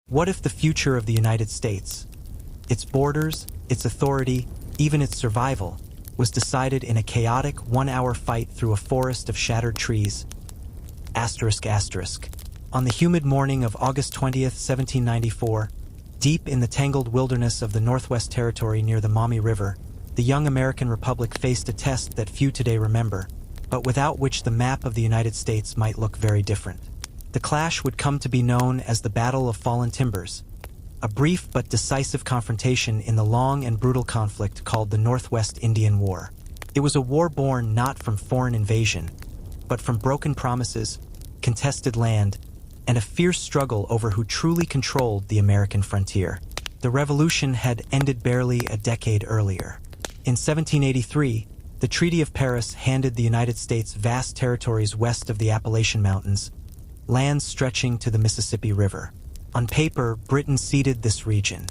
What if the future of the United States, its borders, its authority, even its survival, was decided in a chaotic one-hour fight through a forest of shattered trees? On the humid morning of August 20th, 1794, deep in the tangled wilderness of the Northwest Territory near the Maumee River, the young American Republic faced a test that few today remember, but without which the map of the United States might look very different. The clash would come to be known as the Battle of Fallen Timbers, a brief but decisive confrontation in the long and brutal conflict called the Northwest Indian War. It was a war born not from foreign invasion, but from broken promises, contested land, and a fierce struggle over who truly controlled the American frontier. The revolution had ended barely a decade earlier. In 1783, the Treaty of Paris handed the United States vast territories west of the Appalachian Mountains, lands stretching to the Mississippi River. On paper, Britain ceded this region.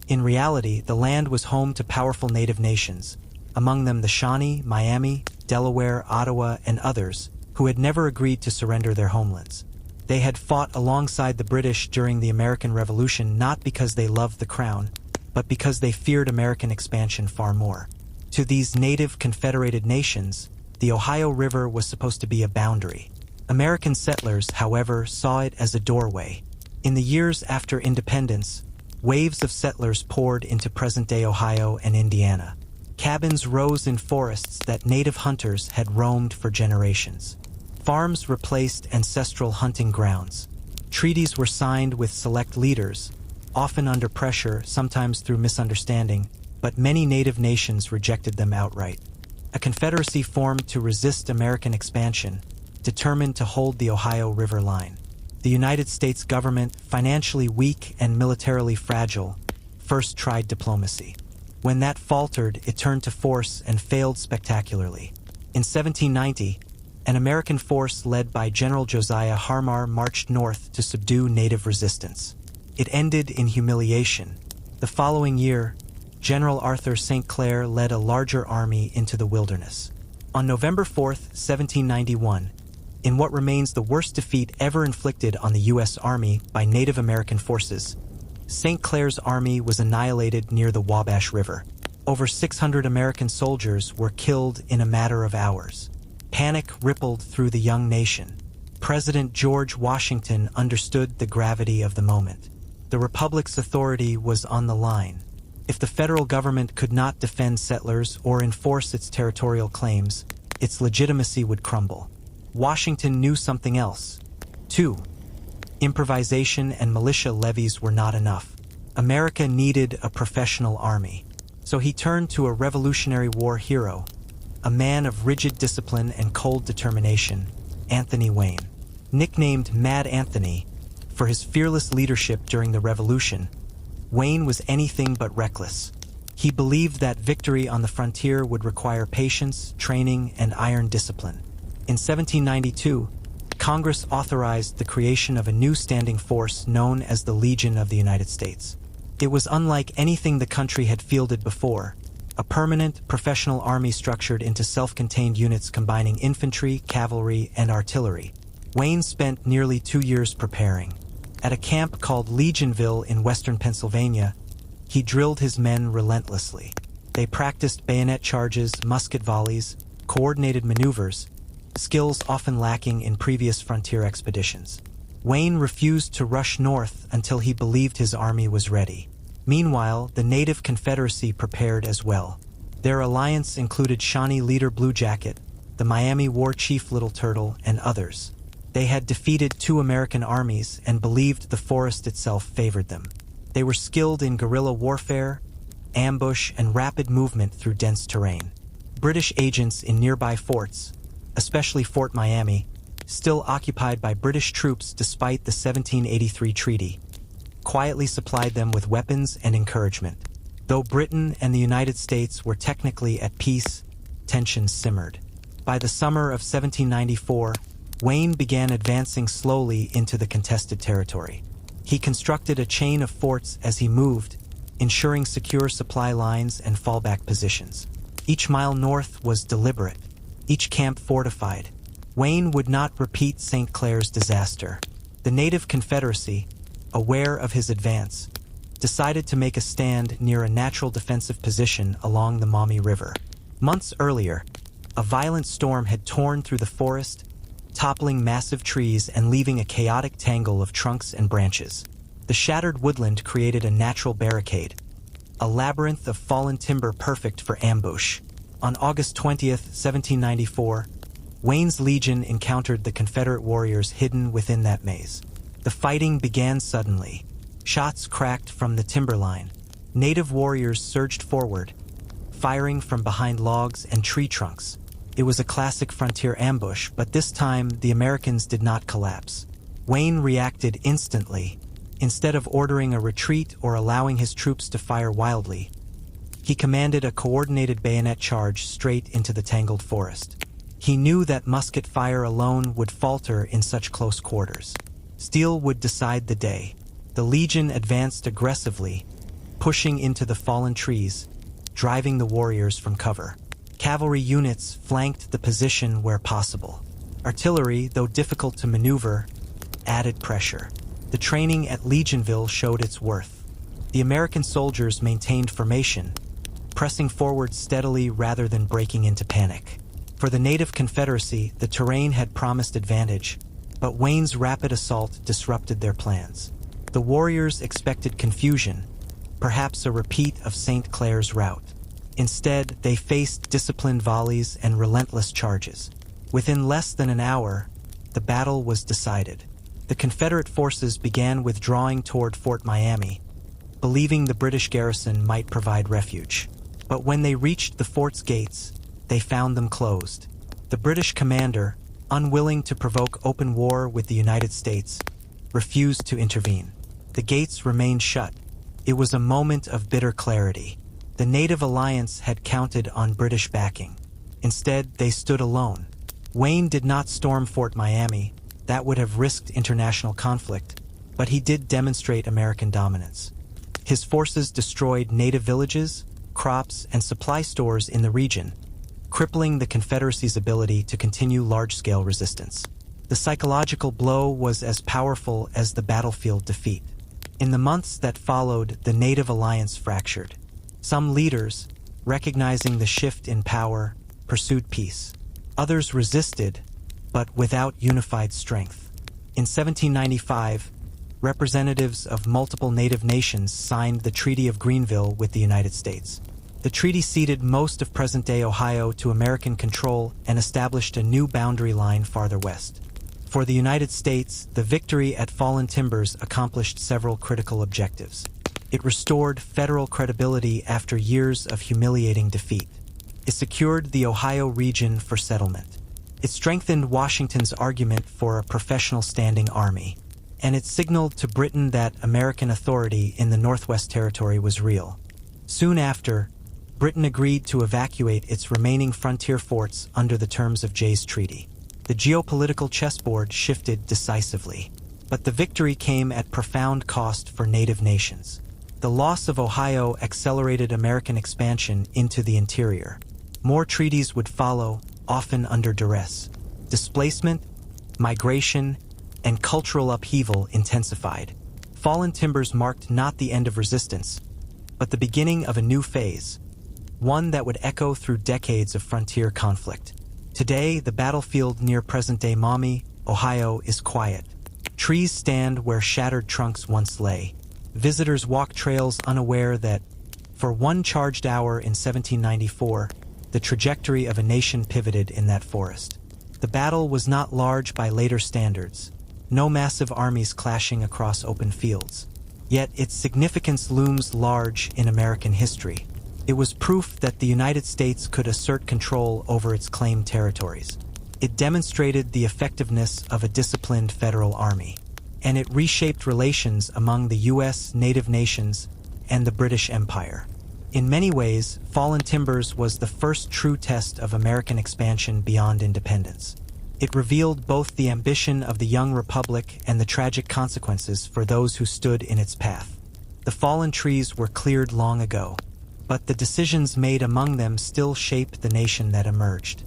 In reality, the land was home to powerful native nations, among them the Shawnee, Miami, Delaware, Ottawa, and others, who had never agreed to surrender their homelands. They had fought alongside the British during the American Revolution not because they loved the crown, but because they feared American expansion far more. To these native confederated nations, the Ohio River was supposed to be a boundary. American settlers, however, saw it as a doorway. In the years after independence, waves of settlers poured into present-day Ohio and Indiana. Cabins rose in forests that native hunters had roamed for generations. Farms replaced ancestral hunting grounds. Treaties were signed with select leaders, often under pressure, sometimes through misunderstanding, but many native nations rejected them outright. A confederacy formed to resist American expansion, determined to hold the Ohio River line. The United States government, financially weak and militarily fragile, first tried diplomacy. When that faltered, it turned to force and failed spectacularly. In 1790, an American force led by General Josiah Harmar marched north to subdue native resistance. It ended in humiliation. The following year, General Arthur St. Clair led a larger army into the wilderness. On November 4th, 1791, in what remains the worst defeat ever inflicted on the U.S. Army by Native American forces, St. Clair's army was annihilated near the Wabash River. Over 600 American soldiers were killed in a matter of hours. Panic rippled through the young nation. President George Washington understood the gravity of the moment. The Republic's authority was on the line. If the federal government could not defend settlers or enforce its territorial claims, its legitimacy would crumble. Washington knew something else. 2. Improvisation and militia levies were not enough. America needed a professional army. So he turned to a Revolutionary War hero, a man of rigid discipline and cold determination, Anthony Wayne. Nicknamed Mad Anthony for his fearless leadership during the Revolution, Wayne was anything but reckless. He believed that victory on the frontier would require patience, training, and iron discipline. In 1792, Congress authorized the creation of a new standing force known as the Legion of the United States. It was unlike anything the country had fielded before, a permanent, professional army structured into self-contained units combining infantry, cavalry, and artillery. Wayne spent nearly 2 years preparing. At a camp called Legionville in western Pennsylvania, he drilled his men relentlessly. They practiced bayonet charges, musket volleys, coordinated maneuvers, skills often lacking in previous frontier expeditions. Wayne refused to rush north until he believed his army was ready. Meanwhile, the native Confederacy prepared as well. Their alliance included Shawnee leader Blue Jacket, the Miami war chief Little Turtle, and others. They had defeated 2 American armies and believed the forest itself favored them. They were skilled in guerrilla warfare, ambush, and rapid movement through dense terrain. British agents in nearby forts, especially Fort Miami, still occupied by British troops despite the 1783 treaty, quietly supplied them with weapons and encouragement. Though Britain and the United States were technically at peace, tensions simmered. By the summer of 1794, Wayne began advancing slowly into the contested territory. He constructed a chain of forts as he moved, ensuring secure supply lines and fallback positions. Each mile north was deliberate, each camp fortified. Wayne would not repeat St. Clair's disaster. The native Confederacy, aware of his advance, decided to make a stand near a natural defensive position along the Maumee River. Months earlier, a violent storm had torn through the forest, toppling massive trees and leaving a chaotic tangle of trunks and branches. The shattered woodland created a natural barricade, a labyrinth of fallen timber perfect for ambush. On August 20th, 1794, Wayne's Legion encountered the Confederate warriors hidden within that maze. The fighting began suddenly. Shots cracked from the timberline. Native warriors surged forward, firing from behind logs and tree trunks. It was a classic frontier ambush, but this time the Americans did not collapse. Wayne reacted instantly. Instead of ordering a retreat or allowing his troops to fire wildly, he commanded a coordinated bayonet charge straight into the tangled forest. He knew that musket fire alone would falter in such close quarters. Steel would decide the day. The Legion advanced aggressively, pushing into the fallen trees, driving the warriors from cover. Cavalry units flanked the position where possible. Artillery, though difficult to maneuver, added pressure. The training at Legionville showed its worth. The American soldiers maintained formation, pressing forward steadily rather than breaking into panic. For the native Confederacy, the terrain had promised advantage, but Wayne's rapid assault disrupted their plans. The warriors expected confusion, perhaps a repeat of St. Clair's rout. Instead, they faced disciplined volleys and relentless charges. Within less than an hour, the battle was decided. The Confederate forces began withdrawing toward Fort Miami, believing the British garrison might provide refuge. But when they reached the fort's gates, they found them closed. The British commander, unwilling to provoke open war with the United States, refused to intervene. The gates remained shut. It was a moment of bitter clarity. The native alliance had counted on British backing. Instead, they stood alone. Wayne did not storm Fort Miami. That would have risked international conflict, but he did demonstrate American dominance. His forces destroyed native villages, crops, and supply stores in the region, crippling the Confederacy's ability to continue large-scale resistance. The psychological blow was as powerful as the battlefield defeat. In the months that followed, the native alliance fractured. Some leaders, recognizing the shift in power, pursued peace. Others resisted, but without unified strength. In 1795, representatives of multiple native nations signed the Treaty of Greenville with the United States. The treaty ceded most of present-day Ohio to American control and established a new boundary line farther west. For the United States, the victory at Fallen Timbers accomplished several critical objectives. It restored federal credibility after years of humiliating defeat. It secured the Ohio region for settlement. It strengthened Washington's argument for a professional standing army. And it signaled to Britain that American authority in the Northwest Territory was real. Soon after, Britain agreed to evacuate its remaining frontier forts under the terms of Jay's Treaty. The geopolitical chessboard shifted decisively, but the victory came at profound cost for native nations. The loss of Ohio accelerated American expansion into the interior. More treaties would follow, often under duress. Displacement, migration, and cultural upheaval intensified. Fallen Timbers marked not the end of resistance, but the beginning of a new phase, one that would echo through decades of frontier conflict. Today, the battlefield near present-day Maumee, Ohio, is quiet. Trees stand where shattered trunks once lay. Visitors walk trails unaware that, for one charged hour in 1794, the trajectory of a nation pivoted in that forest. The battle was not large by later standards, no massive armies clashing across open fields. Yet its significance looms large in American history. It was proof that the United States could assert control over its claimed territories. It demonstrated the effectiveness of a disciplined federal army, and it reshaped relations among the U.S. native nations and the British Empire. In many ways, Fallen Timbers was the first true test of American expansion beyond independence. It revealed both the ambition of the young republic and the tragic consequences for those who stood in its path. The fallen trees were cleared long ago, but the decisions made among them still shape the nation that emerged.